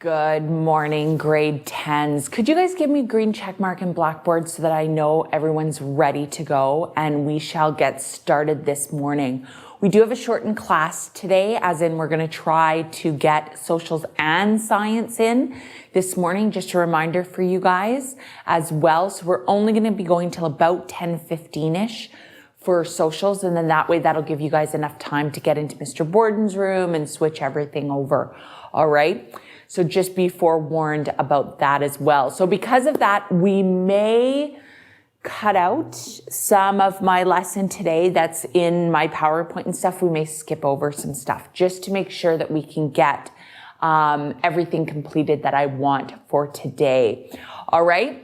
Good morning, grade 10s. Could you guys give me a green check mark in Blackboard so that I know everyone's ready to go and we shall get started this morning. We do have a shortened class today, as in we're going to try to get socials and science in this morning. Just a reminder for you guys as well. So we're only going to be going till about 10:15-ish for socials, and then that way that'll give you guys enough time to get into Mr. Borden's room and switch everything over. All right. So just be forewarned about that as well. So because of that, we may cut out some of my lesson today that's in my PowerPoint and stuff. We may skip over some stuff just to make sure that we can get everything completed that I want for today. All right.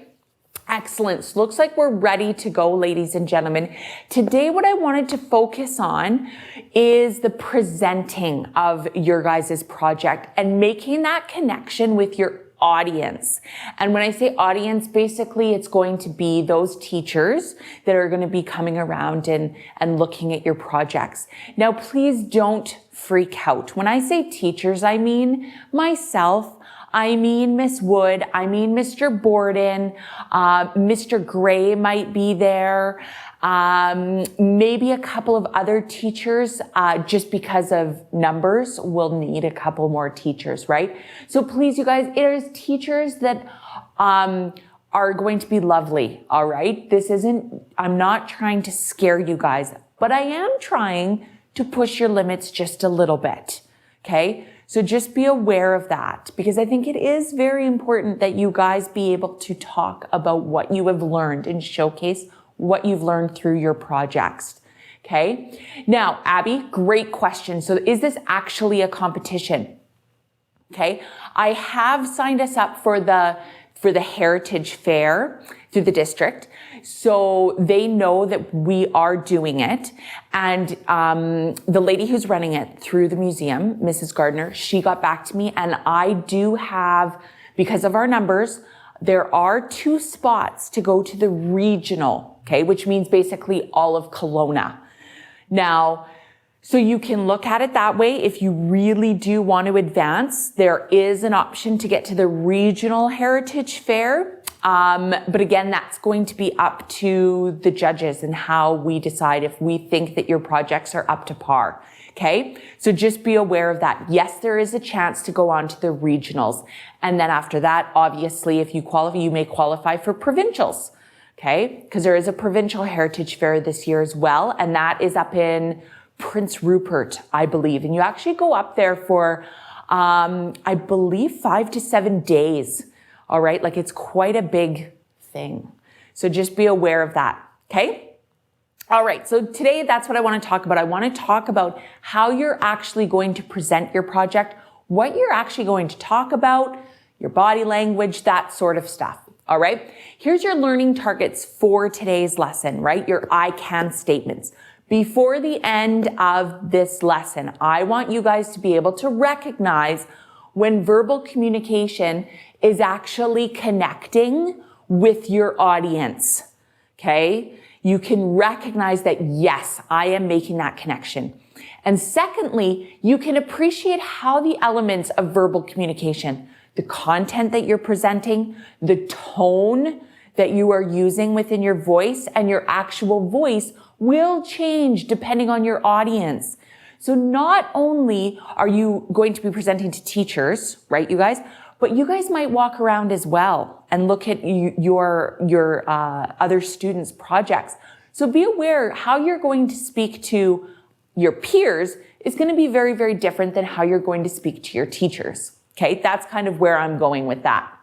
Excellent. So looks like we're ready to go, ladies and gentlemen. Today, what I wanted to focus on is the presenting of your guys' project and making that connection with your audience. And when I say audience, basically it's going to be those teachers that are going to be coming around and looking at your projects. Now, please don't freak out. When I say teachers, I mean myself. I mean Miss Wood, I mean Mr. Borden, Mr. Gray might be there, maybe a couple of other teachers, just because of numbers, we'll need a couple more teachers, right? So please, you guys, it is teachers that are going to be lovely, all right? I'm not trying to scare you guys, but I am trying to push your limits just a little bit, okay? So just be aware of that, because I think it is very important that you guys be able to talk about what you have learned and showcase what you've learned through your projects. Okay. Now, Abby, great question. So is this actually a competition? Okay. I have signed us up for the Heritage Fair through the district. So they know that we are doing it. And the lady who's running it through the museum, Mrs. Gardner, she got back to me, and I do have, because of our numbers, there are 2 spots to go to the regional, okay, which means basically all of Kelowna. Now, so you can look at it that way. If you really do want to advance, there is an option to get to the regional Heritage Fair. But again, that's going to be up to the judges and how we decide if we think that your projects are up to par. Okay. So just be aware of that. Yes, there is a chance to go on to the regionals. And then after that, obviously, if you qualify, you may qualify for provincials. Okay. Because there is a provincial Heritage Fair this year as well. And that is up in Prince Rupert, I believe. And you actually go up there for, I believe 5 to 7 days. All right. Like, it's quite a big thing. So just be aware of that. Okay. All right. So today, that's what I want to talk about. I want to talk about how you're actually going to present your project, what you're actually going to talk about, your body language, that sort of stuff. All right. Here's your learning targets for today's lesson, right? Your I can statements. Before the end of this lesson, I want you guys to be able to recognize when verbal communication is actually connecting with your audience. Okay. You can recognize that, yes, I am making that connection. And secondly, you can appreciate how the elements of verbal communication, the content that you're presenting, the tone that you are using within your voice, and your actual voice will change depending on your audience. So not only are you going to be presenting to teachers, right, you guys, but you guys might walk around as well and look at your other students' projects. So be aware how you're going to speak to your peers is going to be very, very different than how you're going to speak to your teachers. Okay, that's kind of where I'm going with that.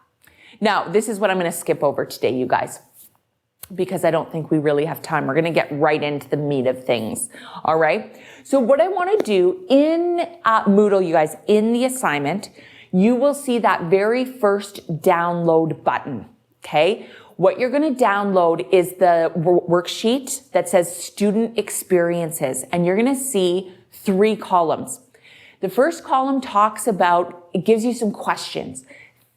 Now, this is what I'm going to skip over today, you guys, because I don't think we really have time. We're going to get right into the meat of things. All right. So what I want to do in Moodle, you guys, in the assignment, you will see that very first download button. Okay. What you're going to download is the worksheet that says student experiences, and you're going to see 3 columns. The first column talks about, it gives you some questions,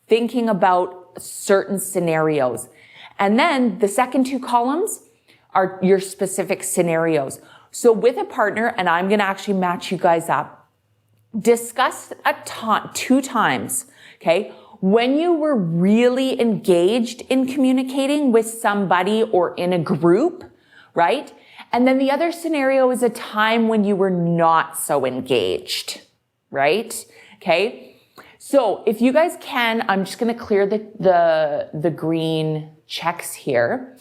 thinking about certain scenarios. And then the second 2 columns are your specific scenarios. So with a partner, and I'm going to actually match you guys up, discuss 2 times okay? When you were really engaged in communicating with somebody or in a group, right? And then the other scenario is a time when you were not so engaged, right? Okay. So if you guys can, I'm just going to clear the green checks here.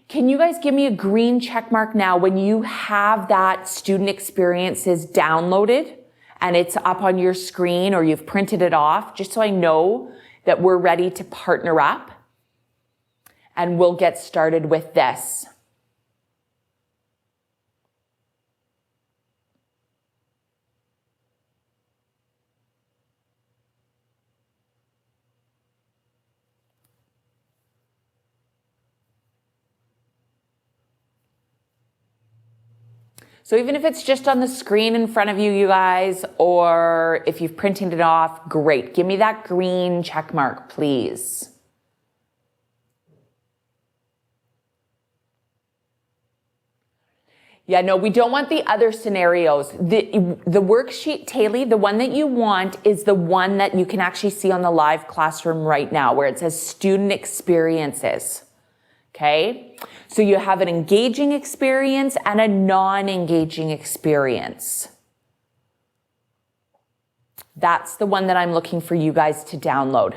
Can you guys give me a green check mark now when you have that student experiences downloaded and it's up on your screen or you've printed it off, just so I know that we're ready to partner up and we'll get started with this. So even if it's just on the screen in front of you, you guys, or if you've printed it off, great. Give me that green check mark, please. Yeah, no, we don't want the other scenarios. The worksheet, Taylor, the one that you want is the one that you can actually see on the live classroom right now, where it says student experiences. Okay? So you have an engaging experience and a non-engaging experience. That's the one that I'm looking for you guys to download.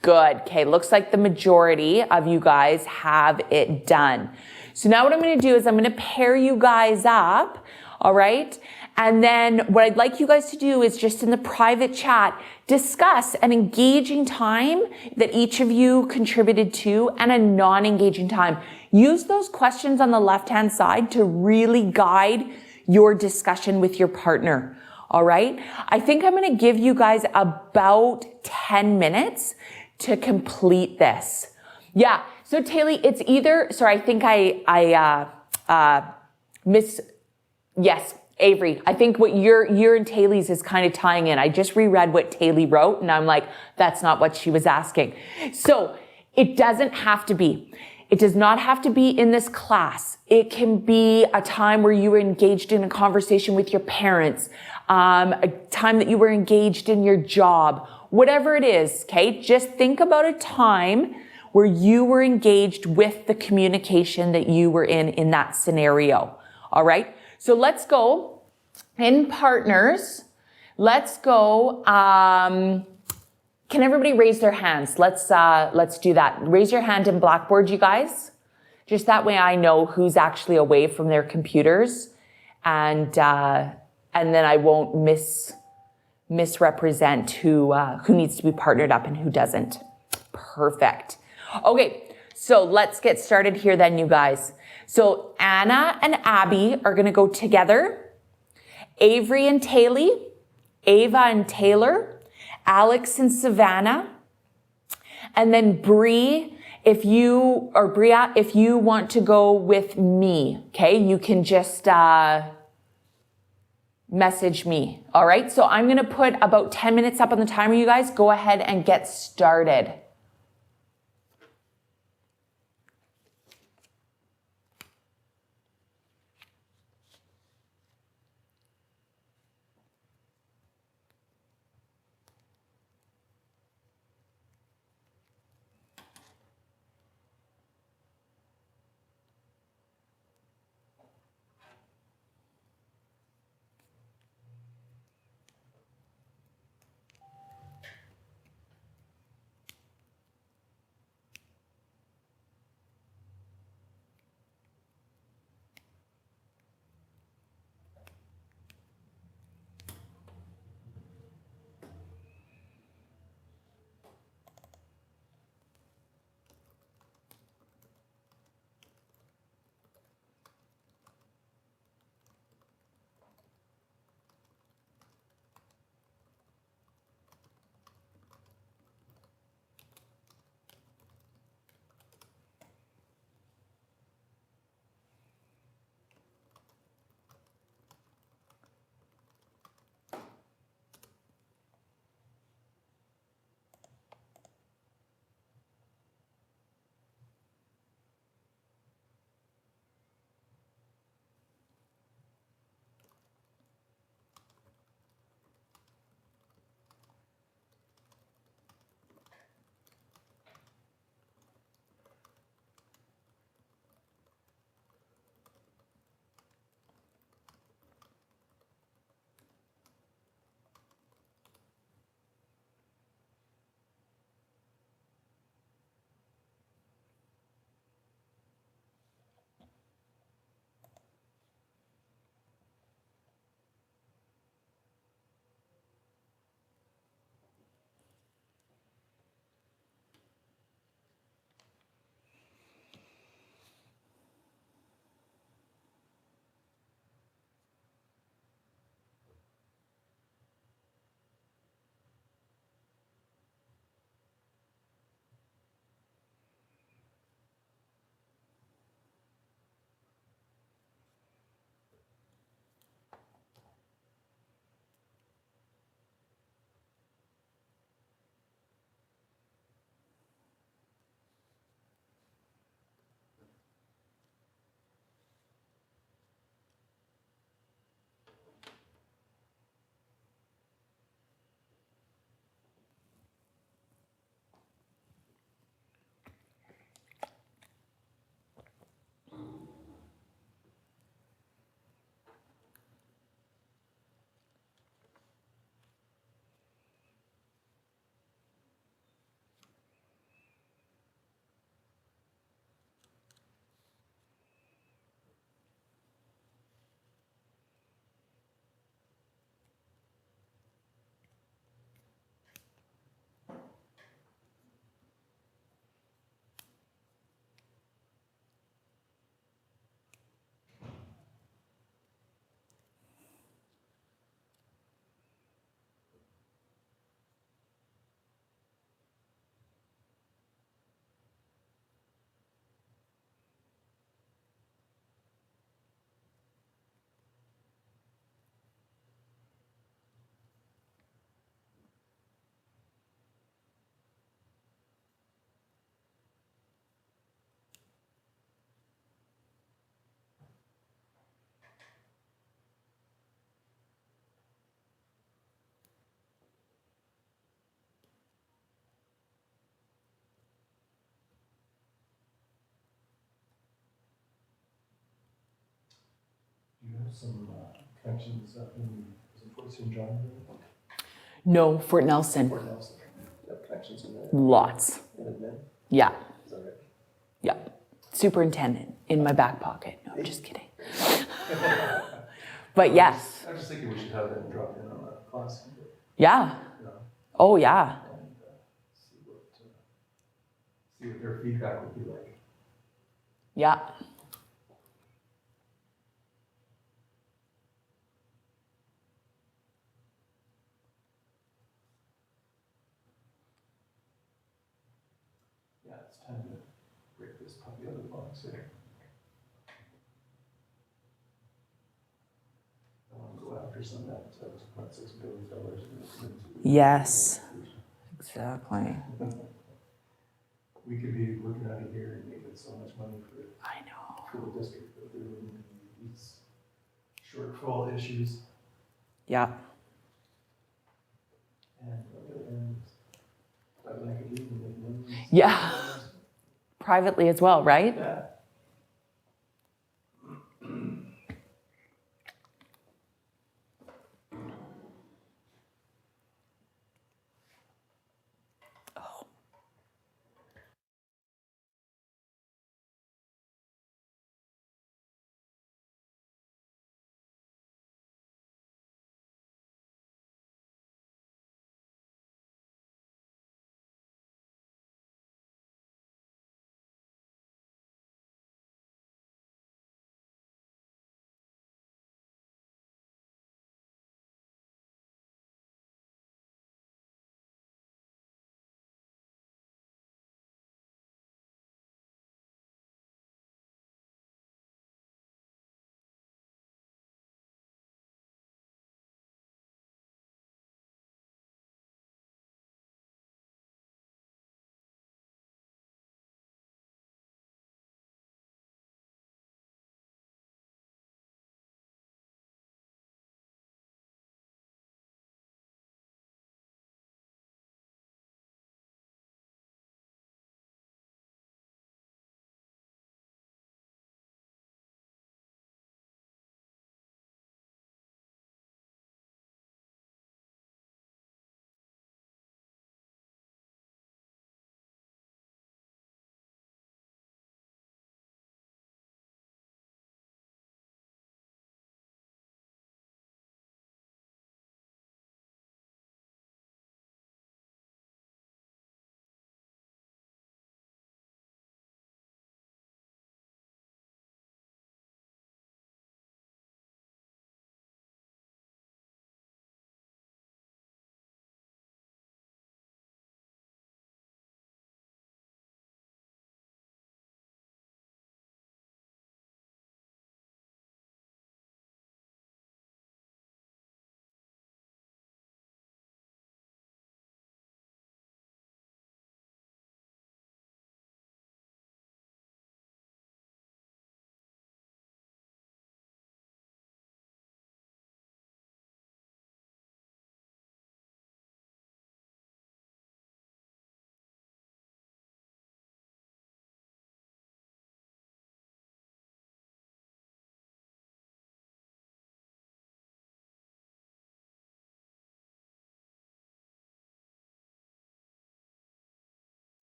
Good. Okay, looks like the majority of you guys have it done. So now what I'm going to do is I'm going to pair you guys up, all right? And then what I'd like you guys to do is just in the private chat, discuss an engaging time that each of you contributed to and a non-engaging time. Use those questions on the left-hand side to really guide your discussion with your partner, all right? I think I'm going to give you guys about 10 minutes to complete this. Yeah. So Taylor, it's either, sorry, I think yes, Avery, I think what your and Taylor's is kind of tying in. I just reread what Taylor wrote and I'm like, that's not what she was asking. So it doesn't have to be. It does not have to be in this class. It can be a time where you were engaged in a conversation with your parents, a time that you were engaged in your job, whatever it is, okay? Just think about a time where you were engaged with the communication that you were in that scenario, all right? So let's go in partners. Let's go, can everybody raise their hands? Let's do that. Raise your hand in Blackboard, you guys. Just that way I know who's actually away from their computers and then I won't misrepresent who needs to be partnered up and who doesn't. Perfect. Okay, so let's get started here then, you guys. So Anna and Abby are going to go together. Avery and Taylor, Ava and Taylor, Alex and Savannah, and then Bria, if you want to go with me, okay, you can just message me. All right, so I'm going to put about 10 minutes up on the timer, you guys. Go ahead and get started. you have some connections up in, is it Fort St. John? No, Fort Nelson. Fort Nelson. You have connections in there? Lots. In admin? Yeah. Is that right? Yeah. Superintendent in my back pocket. No, I'm just kidding. But yes. I was just thinking we should have them drop in on a class. Yeah. You know, Oh, yeah. and see what their feedback would be like. Yeah. Yeah, it's time to break this puppy out of the box here. I want to go after some of that $7.6 billion. Yes. Exactly. We could be looking at it here and making so much money I know. for the district, but there would be these shortfall issues. Yeah. And on the other hand, I could even make millions. Yeah. Privately as well, right? Yeah.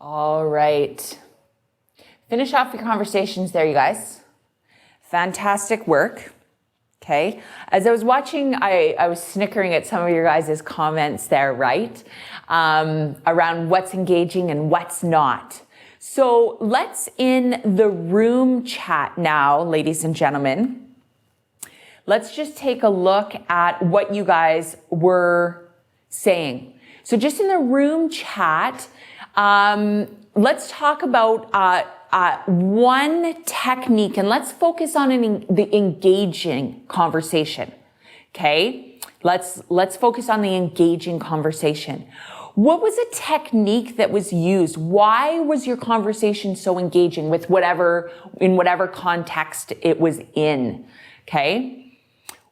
All right. Finish off your conversations there, you guys. Fantastic work. Okay. As I was watching, I was snickering at some of your guys' comments there, right? Around what's engaging and what's not. So let's, in the room chat now, ladies and gentlemen, let's just take a look at what you guys were saying. So just in the room chat, let's talk about one technique, and let's focus on the engaging conversation. Okay, let's focus on the engaging conversation. What was a technique that was used? Why was your conversation so engaging in whatever context it was in? Okay,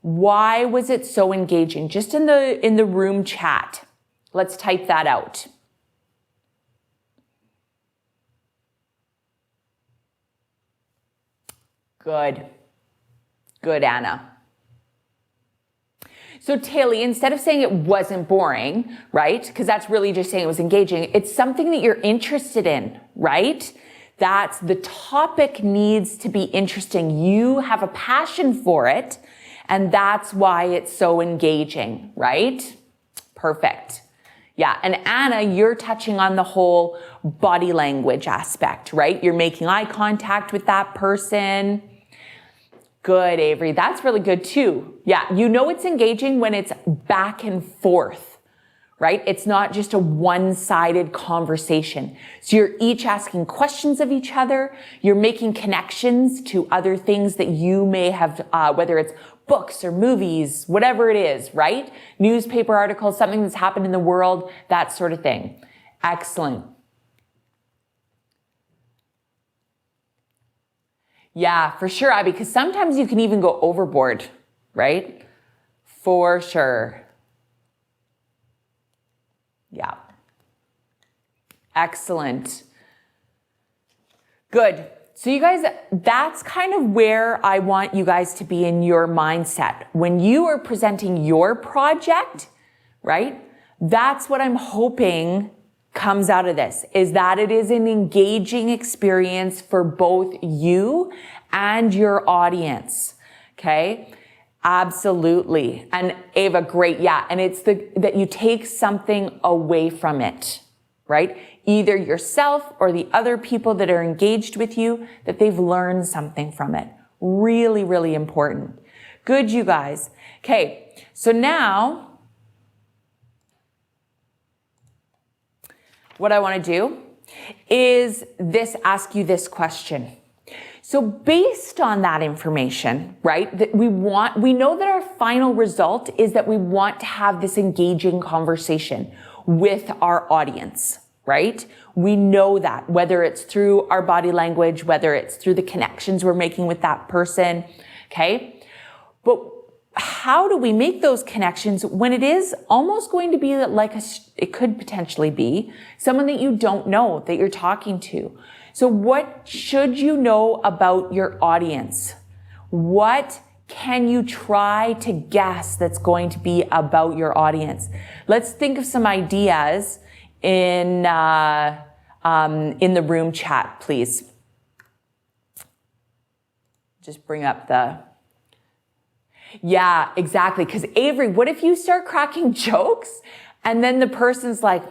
why was it so engaging? Just in the room chat, let's type that out. Good. Good, Anna. So Taylor, instead of saying it wasn't boring, right? Because that's really just saying it was engaging. It's something that you're interested in, right? That's the topic needs to be interesting. You have a passion for it, and that's why it's so engaging, right? Perfect. Yeah, and Anna, you're touching on the whole body language aspect, right? You're making eye contact with that person. Good, Avery. That's really good too. Yeah, you know it's engaging when it's back and forth, right? It's not just a one-sided conversation. So you're each asking questions of each other. You're making connections to other things that you may have, whether it's books or movies, whatever it is, right? Newspaper articles, something that's happened in the world, that sort of thing. Excellent. Yeah, for sure, Abby, because sometimes you can even go overboard, right? For sure. Yeah. Excellent. Good. So you guys, that's kind of where I want you guys to be in your mindset. When you are presenting your project, right? That's what I'm hoping comes out of this, is that it is an engaging experience for both you and your audience. Okay? Absolutely. And Ava, great. Yeah. And it's that you take something away from it, right? Either yourself or the other people that are engaged with you, that they've learned something from it. Really, really important. Good, you guys. Okay. So now, what I want to do is ask you this question. So based on that information, right, that we know that our final result is that we want to have this engaging conversation with our audience, right? We know that, whether it's through our body language, whether it's through the connections we're making with that person, okay? But how do we make those connections when it is almost going to be it could potentially be someone that you don't know, that you're talking to? So what should you know about your audience? What can you try to guess that's going to be about your audience? Let's think of some ideas in the room chat, please. Just bring up Yeah, exactly. Because Avery, what if you start cracking jokes and then the person's like,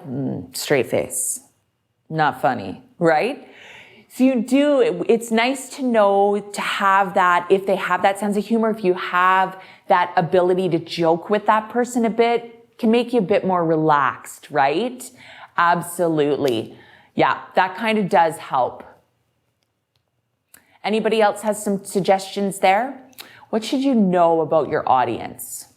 straight face, not funny, right? So it's nice to know, to have that, if they have that sense of humor, if you have that ability to joke with that person a bit, can make you a bit more relaxed, right? Absolutely. Yeah, that kind of does help. Anybody else has some suggestions there? What should you know about your audience?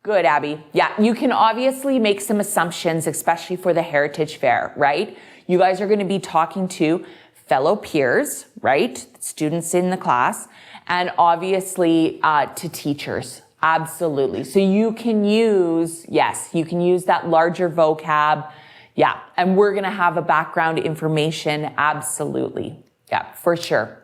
Good, Abby. Yeah, you can obviously make some assumptions, especially for the Heritage Fair, right? You guys are going to be talking to fellow peers, right? Students in the class, and obviously to teachers. Absolutely. So you can use that larger vocab. Yeah. And we're going to have a background information. Absolutely. Yeah, for sure.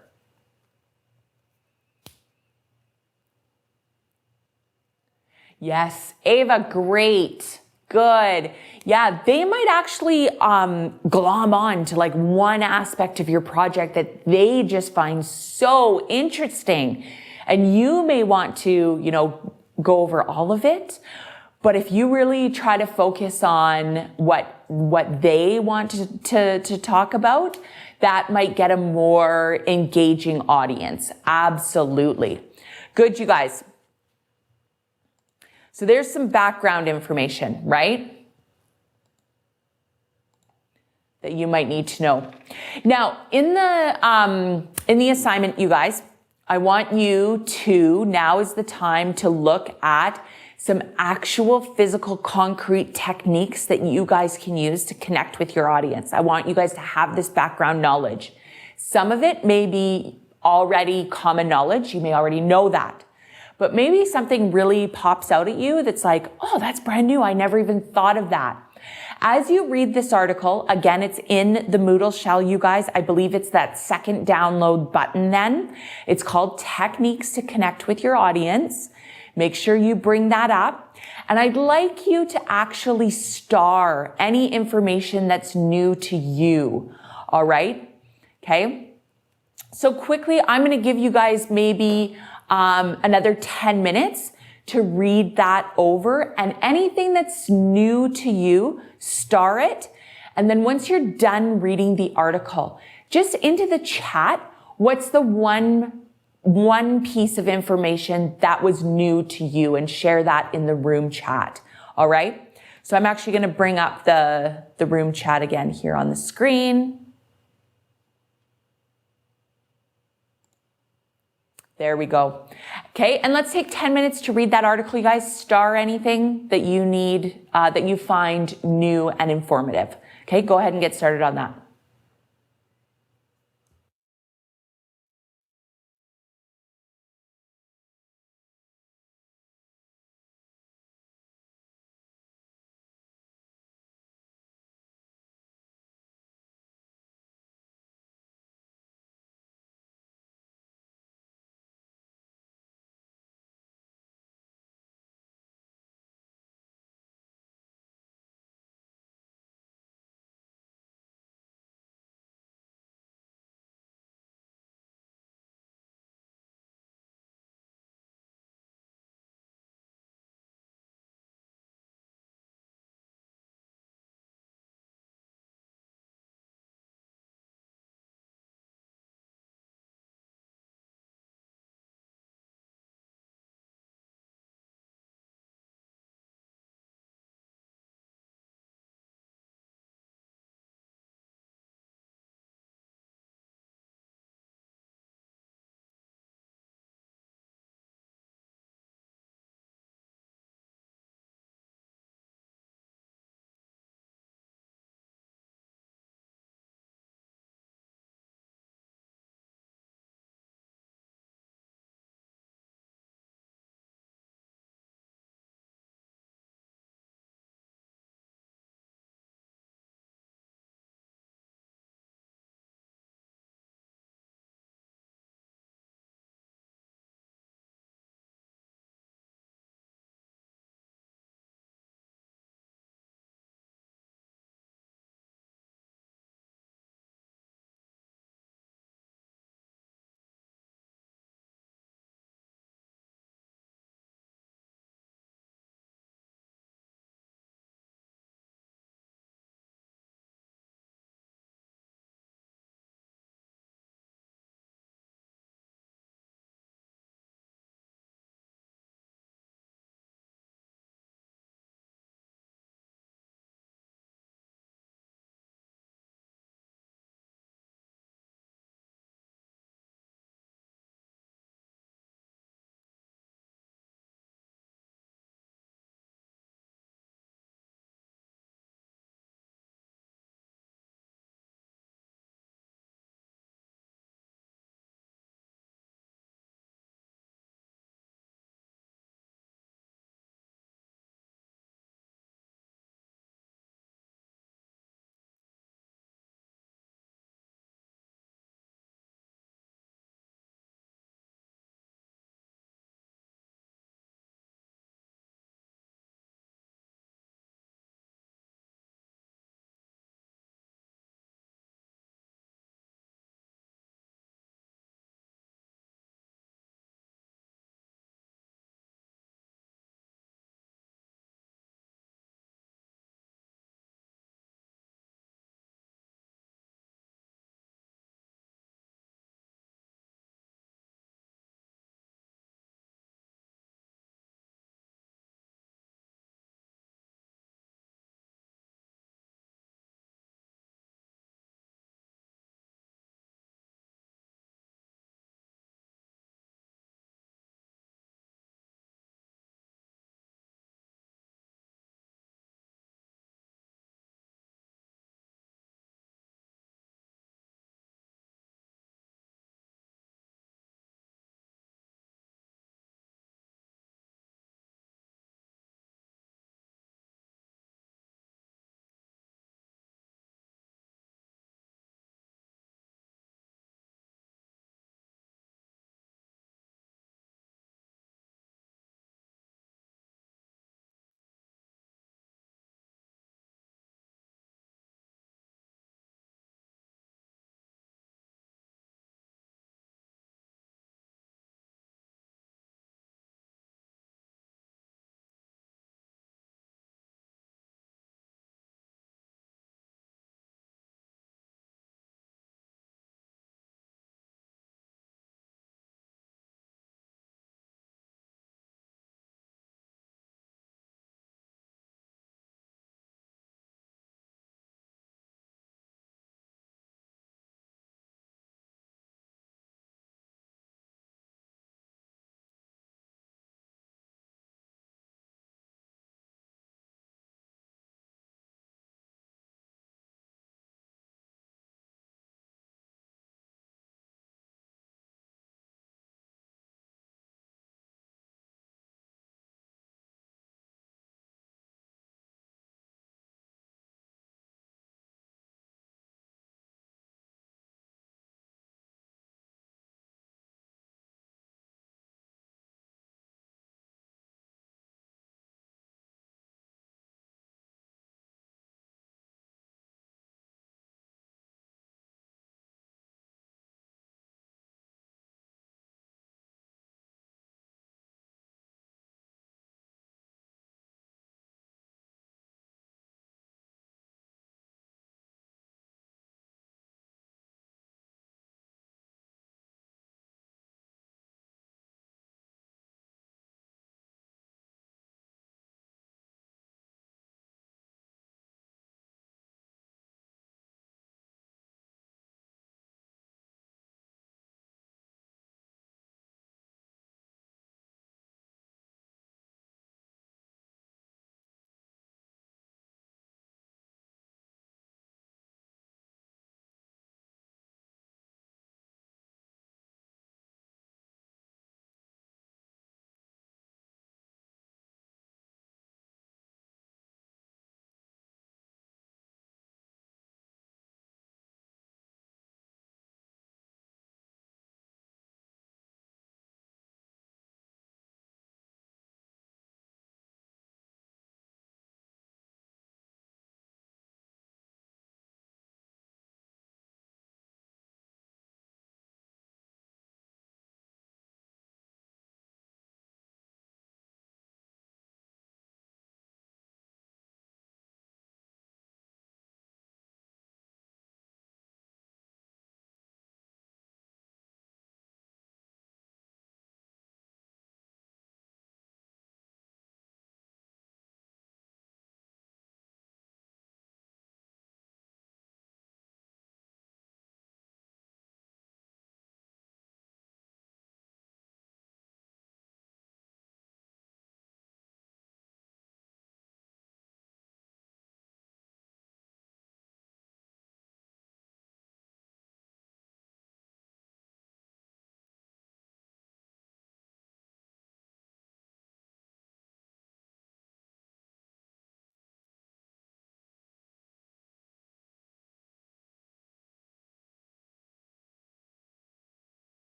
Yes, Ava, great. Good. Yeah, they might actually glom on to like one aspect of your project that they just find so interesting. And you may want to, go over all of it. But if you really try to focus on what they want to talk about, that might get a more engaging audience. Absolutely. Good, you guys. So there's some background information, right? That you might need to know. Now, in the assignment, you guys, I want you to, now is the time to look at some actual physical concrete techniques that you guys can use to connect with your audience. I want you guys to have this background knowledge. Some of it may be already common knowledge. You may already know that. But maybe something really pops out at you that's like, oh, that's brand new. I never even thought of that. As you read this article, again, it's in the Moodle shell, you guys. I believe it's that second download button then. It's called Techniques to Connect with Your Audience. Make sure you bring that up. And I'd like you to actually star any information that's new to you. All right? Okay? So quickly, I'm going to give you guys maybe another 10 minutes to read that over, and anything that's new to you, star it. And then once you're done reading the article, just into the chat, what's the one piece of information that was new to you, and share that in the room chat. All right. So I'm actually going to bring up the room chat again here on the screen. There we go. Okay, and let's take 10 minutes to read that article, you guys. Star anything that you need, that you find new and informative. Okay, go ahead and get started on that.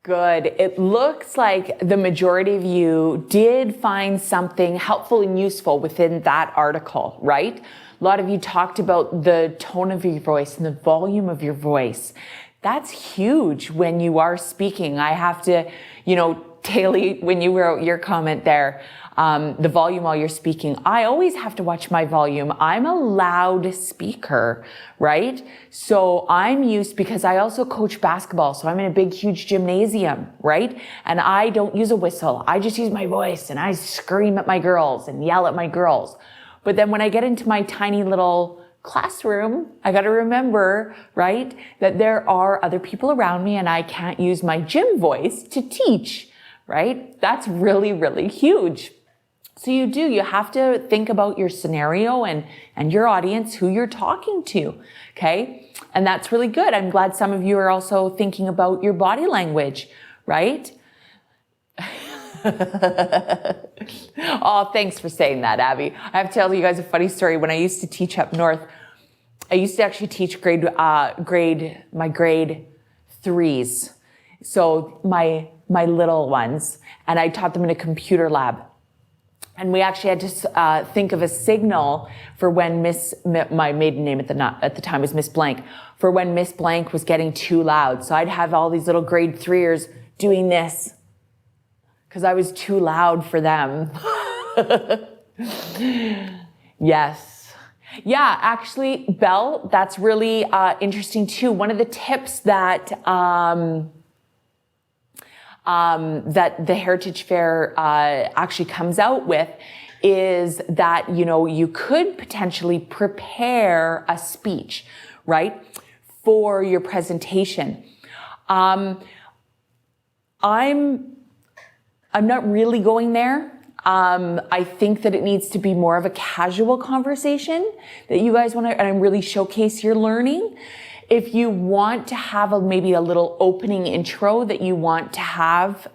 Good. It looks like the majority of you did find something helpful and useful within that article, right? A lot of you talked about the tone of your voice and the volume of your voice. That's huge when you are speaking. I have to, Taylor, when you wrote your comment there, the volume while you're speaking, I always have to watch my volume. I'm a loud speaker, right? So I'm used, because I also coach basketball. So I'm in a big, huge gymnasium, right? And I don't use a whistle. I just use my voice and I scream at my girls and yell at my girls. But then when I get into my tiny little classroom, I got to remember, right, that there are other people around me and I can't use my gym voice to teach, right? That's really, really huge. So you have to think about your scenario and your audience, who you're talking to, okay? And that's really good. I'm glad some of you are also thinking about your body language, right? Oh, thanks for saying that, Abby. I have to tell you guys a funny story. When I used to teach up north, I used to actually teach grade threes. So my little ones, and I taught them in a computer lab. And we actually had to think of a signal for when my maiden name at the time was Miss Blank, for when Miss Blank was getting too loud. So I'd have all these little grade threeers doing this because I was too loud for them. Yes. Yeah, actually, Belle, that's really interesting too. One of the tips that that the Heritage Fair actually comes out with is that, you could potentially prepare a speech, right, for your presentation. I'm not really going there. I think that it needs to be more of a casual conversation that you guys want to, and really showcase your learning. If you want to have maybe a little opening intro that you want to have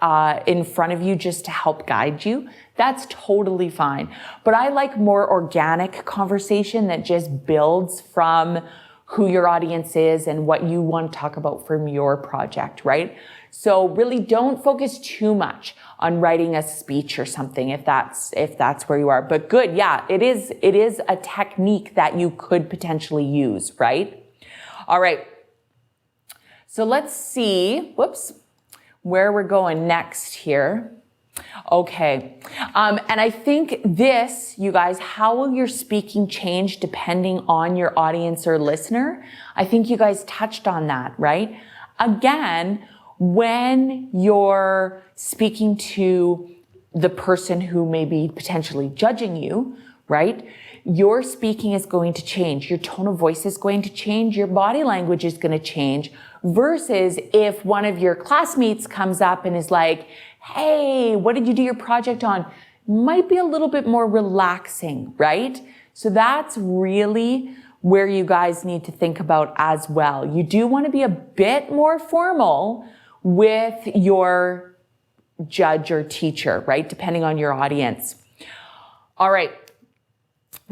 in front of you just to help guide you, that's totally fine. But I like more organic conversation that just builds from who your audience is and what you want to talk about from your project, right? So really don't focus too much on writing a speech or something if that's where you are. But good, yeah, it is a technique that you could potentially use, right? All right, so let's see, where we're going next here. Okay, and I think this, you guys, how will your speaking change depending on your audience or listener? I think you guys touched on that, right? Again, when you're speaking to the person who may be potentially judging you, right? Your speaking is going to change. Your tone of voice is going to change. Your body language is going to change versus if one of your classmates comes up and is like, hey, what did you do your project on? Might be a little bit more relaxing, right? So that's really where you guys need to think about as well. You do want to be a bit more formal with your judge or teacher, right? Depending on your audience. All right.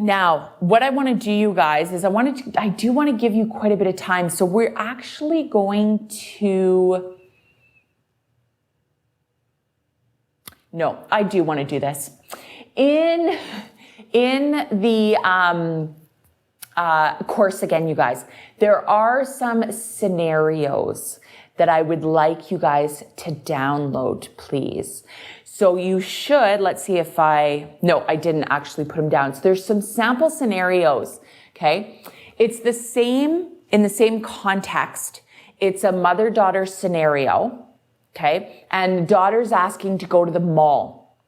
Now, what I want to do, you guys, is I do want to give you quite a bit of time. So we're actually going to, no, I do want to do this. In the course again, you guys, there are some scenarios that I would like you guys to download, please. So you should, let's see if no, I didn't actually put them down. So there's some sample scenarios, okay? It's in the same context. It's a mother-daughter scenario, okay? And daughter's asking to go to the mall.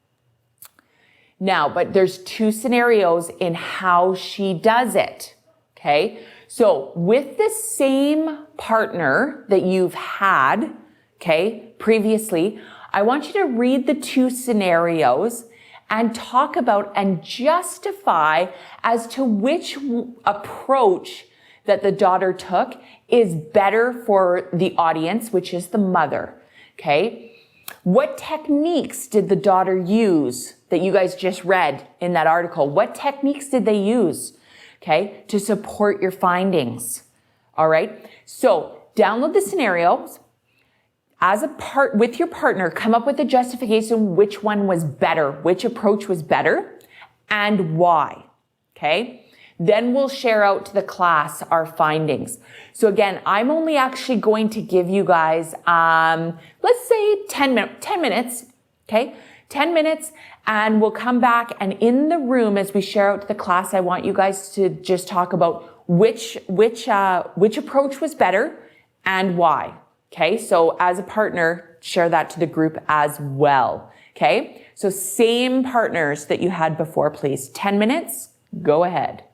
Now, but there's two scenarios in how she does it, okay? So with the same partner that you've had, okay, previously, I want you to read the two scenarios and talk about and justify as to which approach that the daughter took is better for the audience, which is the mother, okay? What techniques did the daughter use that you guys just read in that article? What techniques did they use, okay, to support your findings? All right, so download the scenarios. with your partner, come up with a justification which one was better, which approach was better, and why. Okay? Then we'll share out to the class our findings. So again, I'm only actually going to give you guys, let's say 10 minutes, okay? 10 minutes, and we'll come back, and in the room as we share out to the class, I want you guys to just talk about which approach was better and why. Okay, so as a partner, share that to the group as well. Okay, so same partners that you had before, please. 10 minutes, go ahead.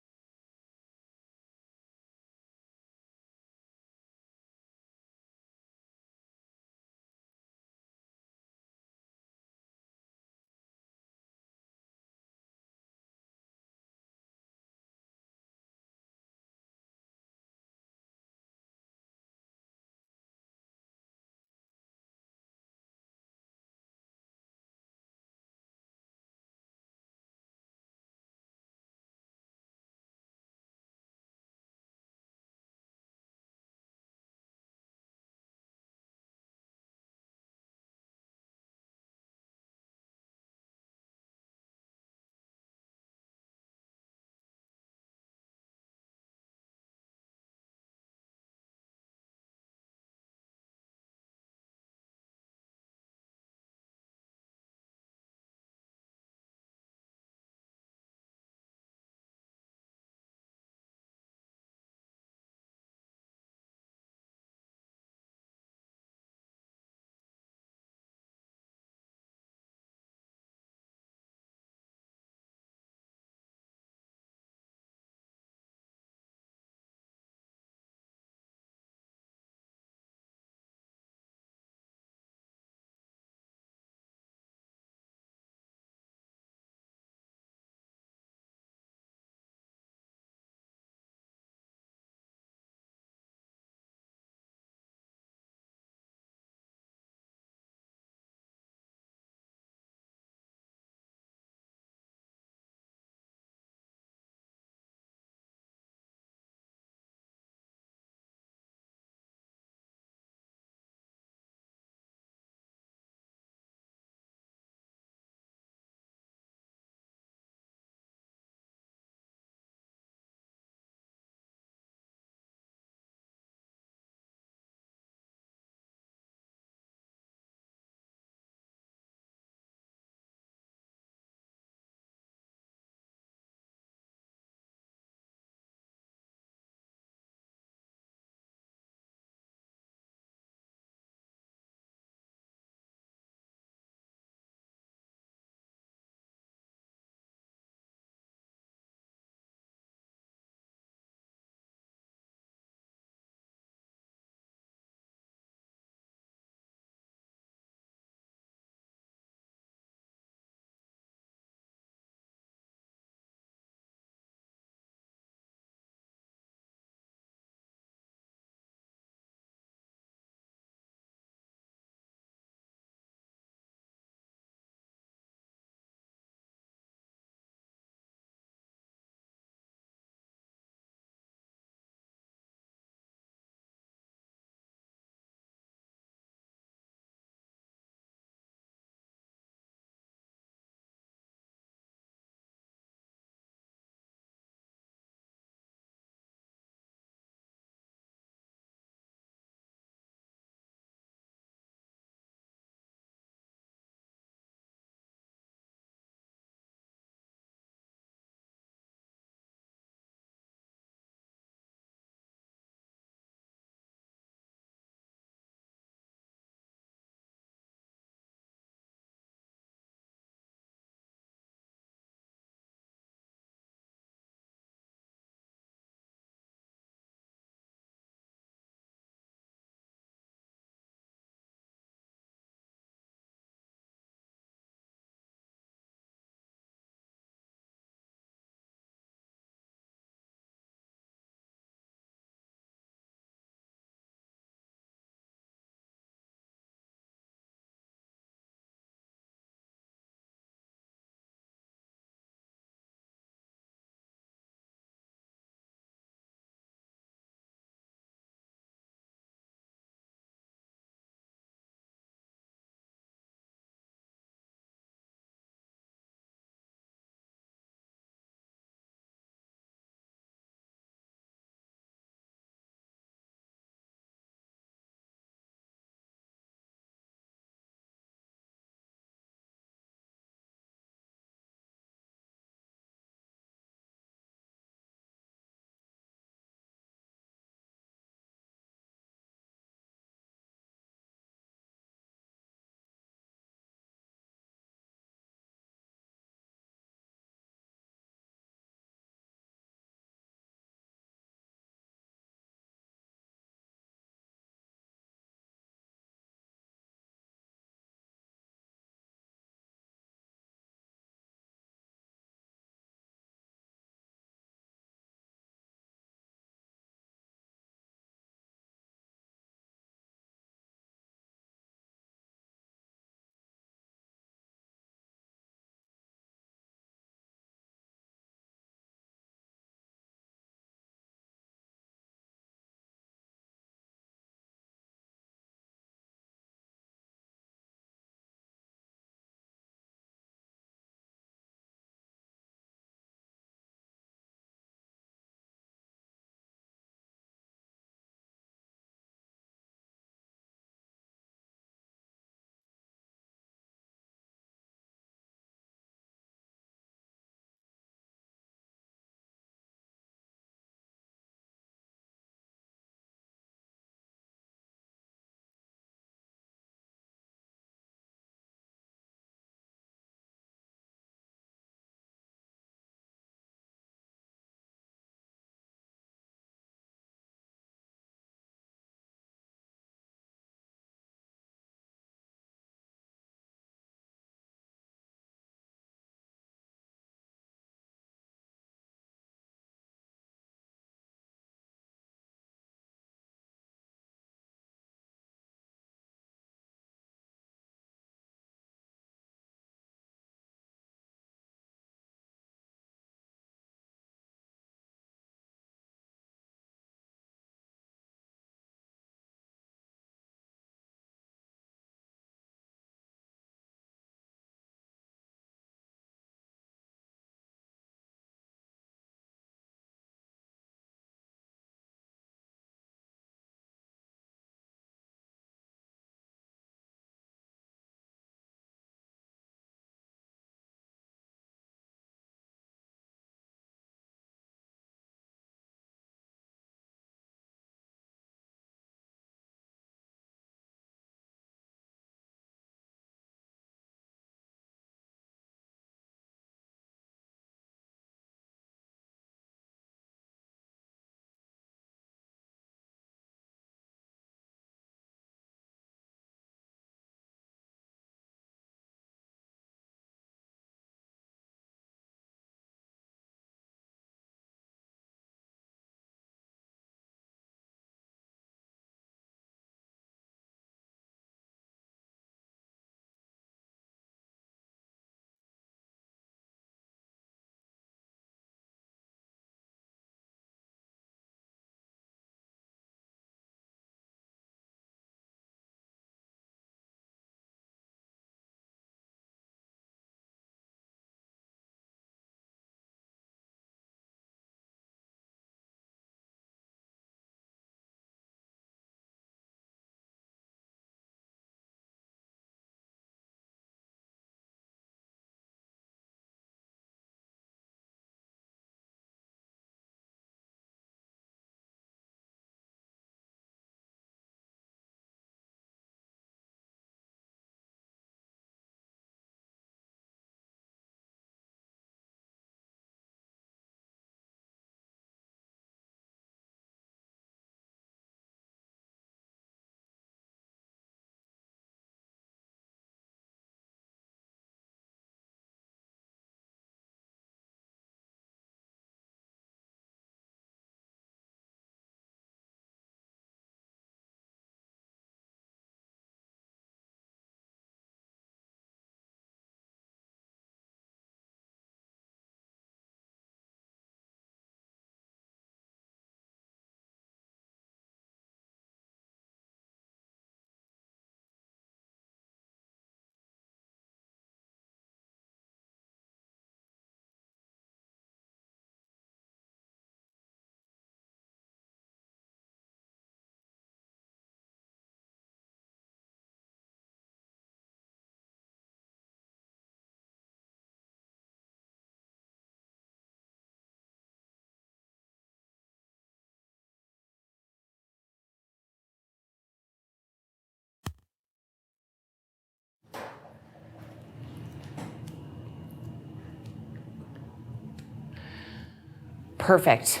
perfect.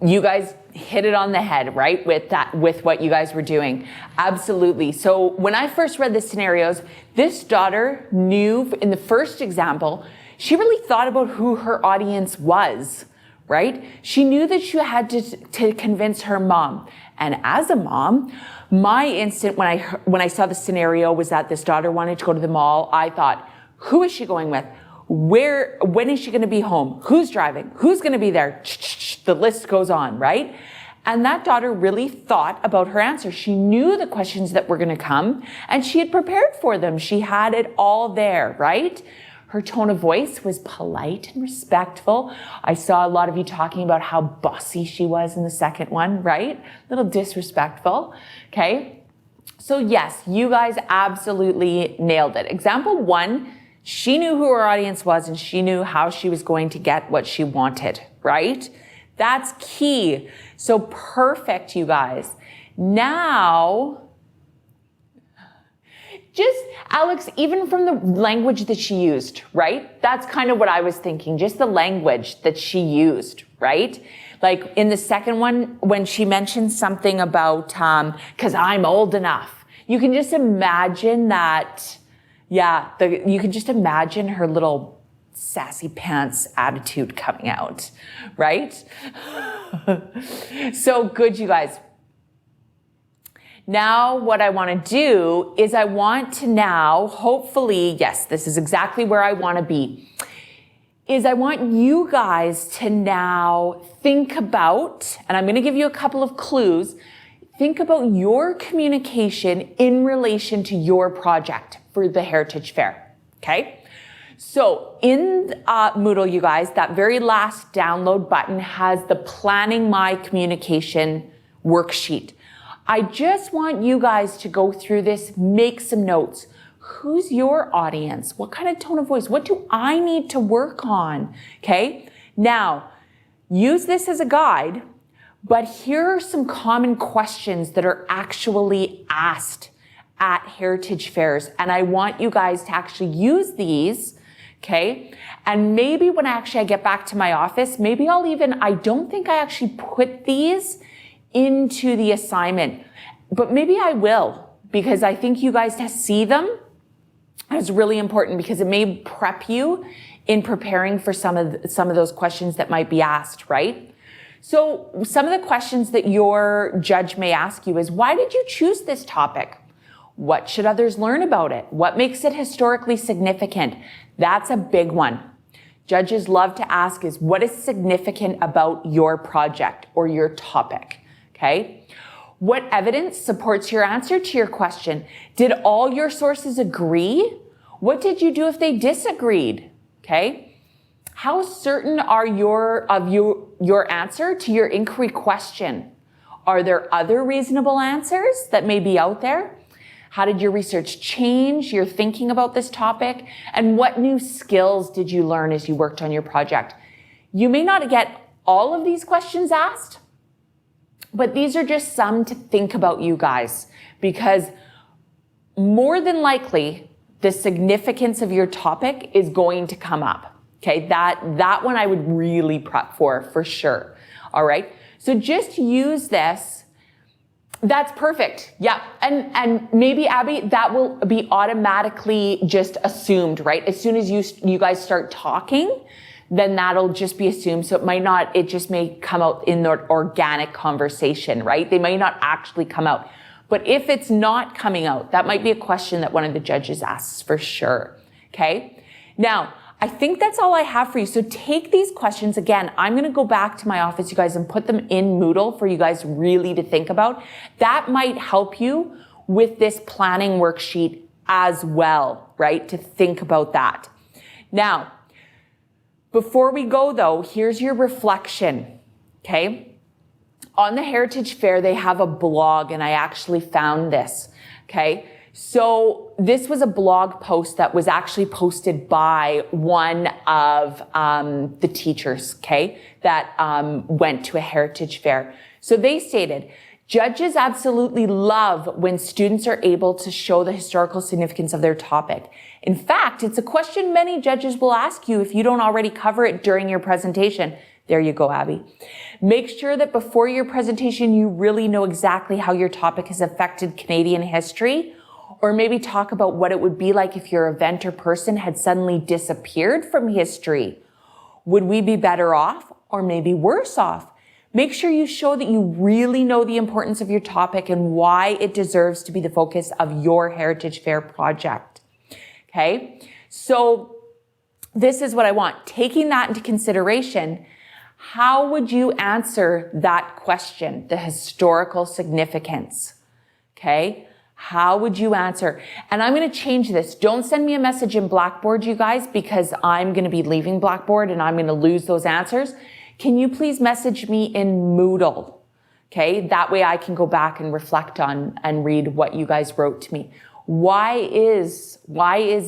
You guys hit it on the head, right? With what you guys were doing. Absolutely. So when I first read the scenarios, this daughter knew in the first example, she really thought about who her audience was, right? She knew that she had to convince her mom. And as a mom, my instant when I saw the scenario was that this daughter wanted to go to the mall. I thought, who is she going with? When is she going to be home? Who's driving? Who's going to be there? The list goes on, right? And that daughter really thought about her answer. She knew the questions that were going to come and she had prepared for them. She had it all there, right? Her tone of voice was polite and respectful. I saw a lot of you talking about how bossy she was in the second one, right? A little disrespectful, okay? So yes, you guys absolutely nailed it. Example 1, she knew who her audience was and she knew how she was going to get what she wanted, right? That's key. So perfect, you guys. Now, just, Alex, even from the language that she used, right? That's kind of what I was thinking, just the language that she used, right? Like in the second one, when she mentioned something about, cause I'm old enough, you can just imagine that, yeah, you can just imagine her little sassy pants attitude coming out, right? So good, you guys. Now what I want to do is I want to now, hopefully, yes, this is exactly where I want to be, is I want you guys to now think about, and I'm going to give you a couple of clues, think about your communication in relation to your project for the Heritage Fair, okay? So in Moodle, you guys, that very last download button has the Planning My Communication worksheet. I just want you guys to go through this, make some notes. Who's your audience? What kind of tone of voice? What do I need to work on? Okay. Now, use this as a guide, but here are some common questions that are actually asked at heritage fairs. And I want you guys to actually use these. Okay. And maybe when I get back to my office, maybe I don't think I actually put these into the assignment, but maybe I will, because I think you guys to see them is really important because it may prep you in preparing for some of those questions that might be asked, right? So some of the questions that your judge may ask you is, why did you choose this topic? What should others learn about it? What makes it historically significant? That's a big one. Judges love to ask is, what is significant about your project or your topic? Okay. What evidence supports your answer to your question? Did all your sources agree? What did you do if they disagreed? Okay. How certain are your answer to your inquiry question? Are there other reasonable answers that may be out there? How did your research change your thinking about this topic? And what new skills did you learn as you worked on your project? You may not get all of these questions asked, but these are just some to think about, you guys, because more than likely, the significance of your topic is going to come up. Okay, that one I would really prep for sure. All right, so just use this. That's perfect. Yeah, and maybe Abby, that will be automatically just assumed, right? As soon as you guys start talking, then that'll just be assumed. So it just may come out in the organic conversation, right? They may not actually come out. But if it's not coming out, that might be a question that one of the judges asks for sure. Okay. Now, I think that's all I have for you. So take these questions again. I'm going to go back to my office, you guys, and put them in Moodle for you guys really to think about. That might help you with this planning worksheet as well, right? To think about that. Now, before we go though, here's your reflection, okay? On the Heritage Fair, they have a blog, and I actually found this, okay? So this was a blog post that was actually posted by one of the teachers, okay, that went to a Heritage Fair. So they stated, judges absolutely love when students are able to show the historical significance of their topic. In fact, it's a question many judges will ask you if you don't already cover it during your presentation. There you go, Abby. Make sure that before your presentation, you really know exactly how your topic has affected Canadian history, or maybe talk about what it would be like if your event or person had suddenly disappeared from history. Would we be better off or maybe worse off? Make sure you show that you really know the importance of your topic and why it deserves to be the focus of your Heritage Fair project. Okay, so this is what I want. Taking that into consideration, how would you answer that question, the historical significance? Okay, how would you answer? And I'm going to change this. Don't send me a message in Blackboard, you guys, because I'm going to be leaving Blackboard and I'm going to lose those answers. Can you please message me in Moodle? Okay, that way I can go back and reflect on and read what you guys wrote to me. Why is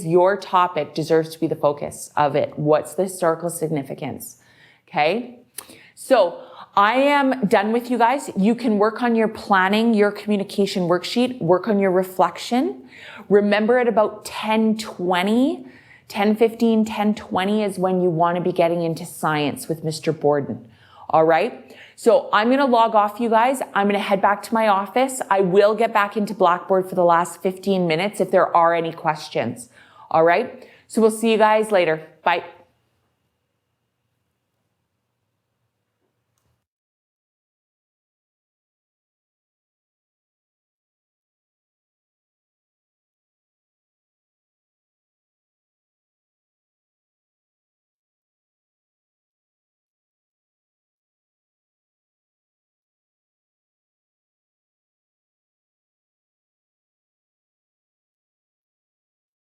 your topic deserves to be the focus of it? What's the historical significance? Okay, so I am done with you guys. You can work on your planning, your communication worksheet, work on your reflection. Remember at about 10:20, 10:15, 10:20 is when you want to be getting into science with Mr. Borden. All right. So I'm going to log off, you guys. I'm going to head back to my office. I will get back into Blackboard for the last 15 minutes if there are any questions. All right. So we'll see you guys later. Bye.